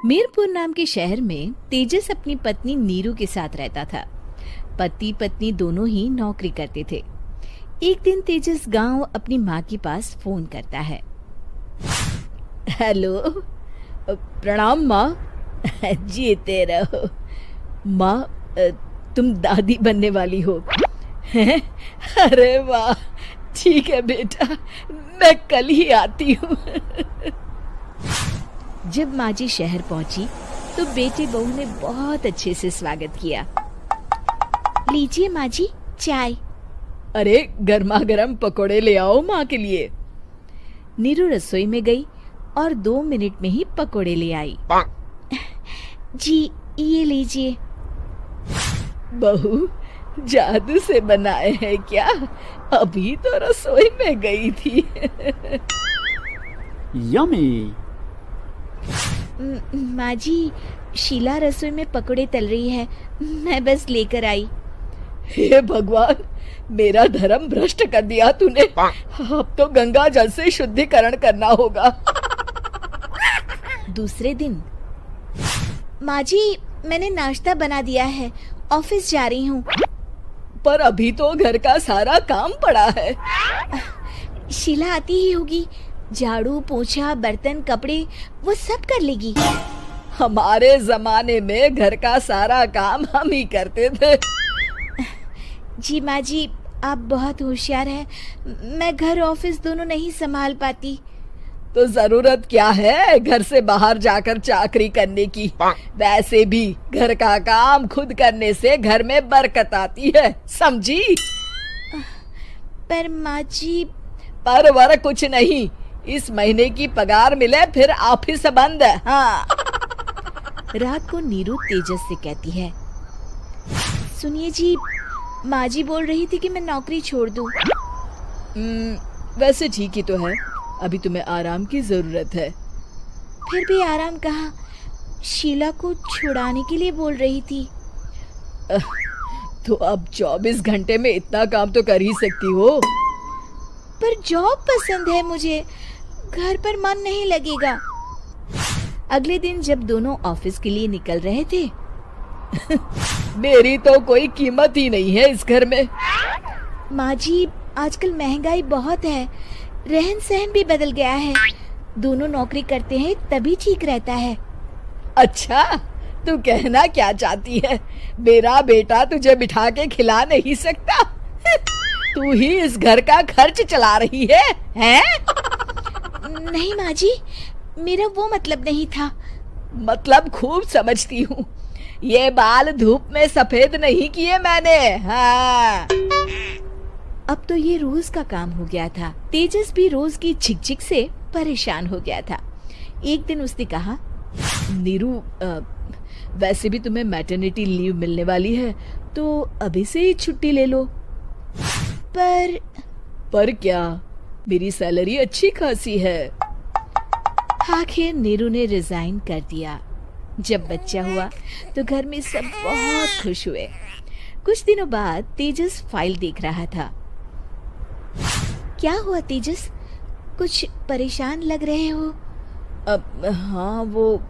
मीरपुर नाम के शहर में तेजस अपनी पत्नी नीरू के साथ रहता था। पति पत्नी दोनों ही नौकरी करते थे। एक दिन तेजस गांव अपनी माँ के पास फोन करता है। हेलो, प्रणाम माँ। जीते रहो माँ, तुम दादी बनने वाली हो। अरे वाह, ठीक है बेटा, मैं कल ही आती हूँ। जब माँ जी शहर पहुंची तो बेटे बहू ने बहुत अच्छे से स्वागत किया। लीजिए माँ जी चाय। अरे गर्मा गर्म पकोड़े ले आओ माँ के लिए। नीरू रसोई में गई और 2 मिनट में ही पकोड़े ले आई। जी ये लीजिए। बहू जादू से बनाए हैं क्या? अभी तो रसोई में गई थी। यम्मी। माँ जी, शीला रसोई में पकोड़े तल रही है, मैं बस लेकर आई। हे भगवान, मेरा धर्म भ्रष्ट कर दिया तूने। अब तो गंगा जल से शुद्धिकरण करना होगा। दूसरे दिन, माँ जी मैंने नाश्ता बना दिया है, ऑफिस जा रही हूँ। पर अभी तो घर का सारा काम पड़ा है। शीला आती ही होगी, झाड़ू पोछा बर्तन कपड़े वो सब कर लेगी। हमारे जमाने में घर का सारा काम हम ही करते थे। जी माँ जी, आप बहुत होशियार हैं, मैं घर ऑफिस दोनों नहीं संभाल पाती। तो जरूरत क्या है घर से बाहर जाकर चाकरी करने की? वैसे भी घर का काम खुद करने से घर में बरकत आती है, समझी? पर माँ जी। पर वर कुछ नहीं, इस महीने की पगार मिले फिर ऑफिस बंद है। हाँ। रात को नीरू तेजस से कहती है, सुनिए जी, माँ जी बोल रही थी कि मैं नौकरी छोड़ दूं। वैसे ठीक ही तो है, अभी तुम्हें आराम की जरूरत है। फिर भी आराम कहाँ, शीला को छुड़ाने के लिए बोल रही थी। तो अब 24 घंटे में इतना काम तो कर ही सकती हो। पर जॉब पसंद है मुझे, घर पर मन नहीं लगेगा। अगले दिन जब दोनों ऑफिस के लिए निकल रहे थे, मेरी तो कोई कीमत ही नहीं है इस घर में। माँ जी, आजकल महंगाई बहुत है, रहन सहन भी बदल गया है, दोनों नौकरी करते हैं तभी ठीक रहता है। अच्छा, तू कहना क्या चाहती है? मेरा बेटा तुझे बिठा के खिला नहीं सकता? तू ही इस घर का खर्च चला रही है, हैं? नहीं माँ जी, मेरा वो मतलब नहीं था। मतलब खूब समझती हूँ, ये बाल धूप में सफेद नहीं किए मैंने। हाँ। अब तो ये रोज का काम हो गया था। तेजस भी रोज की झिकझिक से परेशान हो गया था। एक दिन उसने कहा, नीरू, वैसे भी तुम्हें मैटरनिटी लीव मिलने वाली है, तो अभी से ही छुट्टी ले लो। पर क्या, मेरी सैलरी अच्छी खासी है। आखिर नीरू ने रिजाइन कर दिया। जब बच्चा हुआ तो घर में सब बहुत खुश हुए। कुछ दिनों बाद तेजस फाइल देख रहा था। क्या हुआ तेजस, कुछ परेशान लग रहे हो? हाँ, वो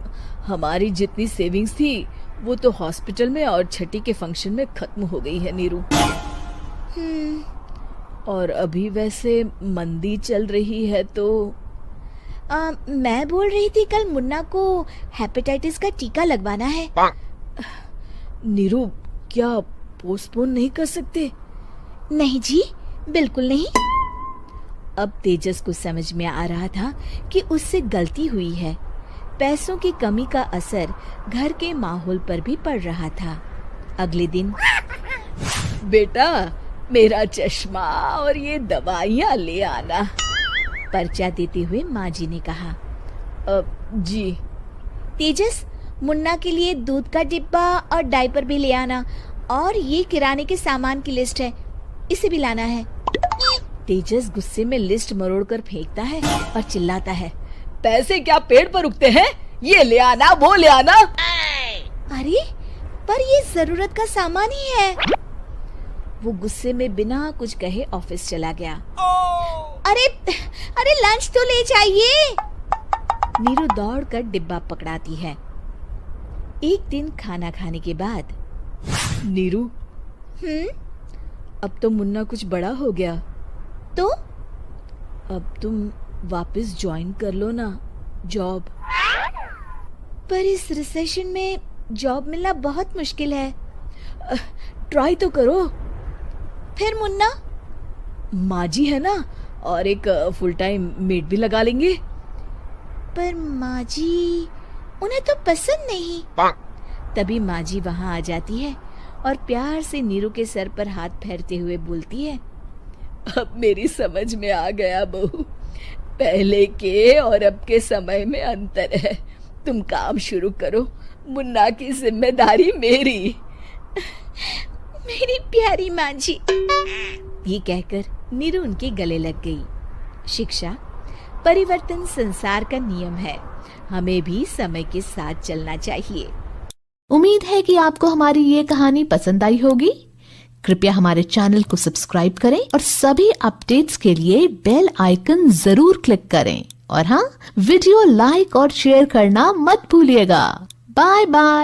हमारी जितनी सेविंग्स थी वो तो हॉस्पिटल में और छठी के फंक्शन में खत्म हो गई है नीरू। और अभी वैसे मंदी चल रही है तो मैं बोल रही थी कल मुन्ना को हेपेटाइटिस का टीका लगवाना है। नीरू, क्या पोस्टपोन नहीं कर सकते? नहीं जी, बिल्कुल नहीं। अब तेजस को समझ में आ रहा था कि उससे गलती हुई है। पैसों की कमी का असर घर के माहौल पर भी पड़ रहा था। अगले दिन, बेटा मेरा चश्मा और ये दवाइयाँ ले आना, पर्चा देते हुए माँ जी ने कहा। जी। तेजस, मुन्ना के लिए दूध का डिब्बा और डायपर भी ले आना, और ये किराने के सामान की लिस्ट है, इसे भी लाना है। तेजस गुस्से में लिस्ट मरोड़कर फेंकता है और चिल्लाता है, पैसे क्या पेड़ पर उगते हैं? ये ले आना, वो ले आना। अरे पर ये जरूरत का सामान ही है। वो गुस्से में बिना कुछ कहे ऑफिस चला गया। अरे लंच तो ले जाइए। नीरू दौड़कर डिब्बा पकड़ाती है। एक दिन खाना खाने के बाद, नीरू, अब तो मुन्ना कुछ बड़ा हो गया, तो अब तुम वापस ज्वाइन कर लो ना जॉब। पर इस रिसेशन में जॉब मिलना बहुत मुश्किल है। ट्राई तो करो। फिर मुन्ना, माँ जी है ना, और एक फुल टाइम मेड भी लगा लेंगे। पर माँ जी, उन्हें तो पसंद नहीं। तभी माँ जी वहां आ जाती है और प्यार से नीरू के सर पर हाथ फेरते हुए बोलती है, अब मेरी समझ में आ गया बहू, पहले के और अब के समय में अंतर है। तुम काम शुरू करो, मुन्ना की जिम्मेदारी मेरी। मेरी प्यारी माँ जी, ये कहकर नीरू उनके गले लग गई। शिक्षा, परिवर्तन संसार का नियम है, हमें भी समय के साथ चलना चाहिए। उम्मीद है कि आपको हमारी ये कहानी पसंद आई होगी। कृपया हमारे चैनल को सब्सक्राइब करें और सभी अपडेट्स के लिए बेल आइकन जरूर क्लिक करें। और हाँ, वीडियो लाइक और शेयर करना मत भूलिएगा। Bye bye.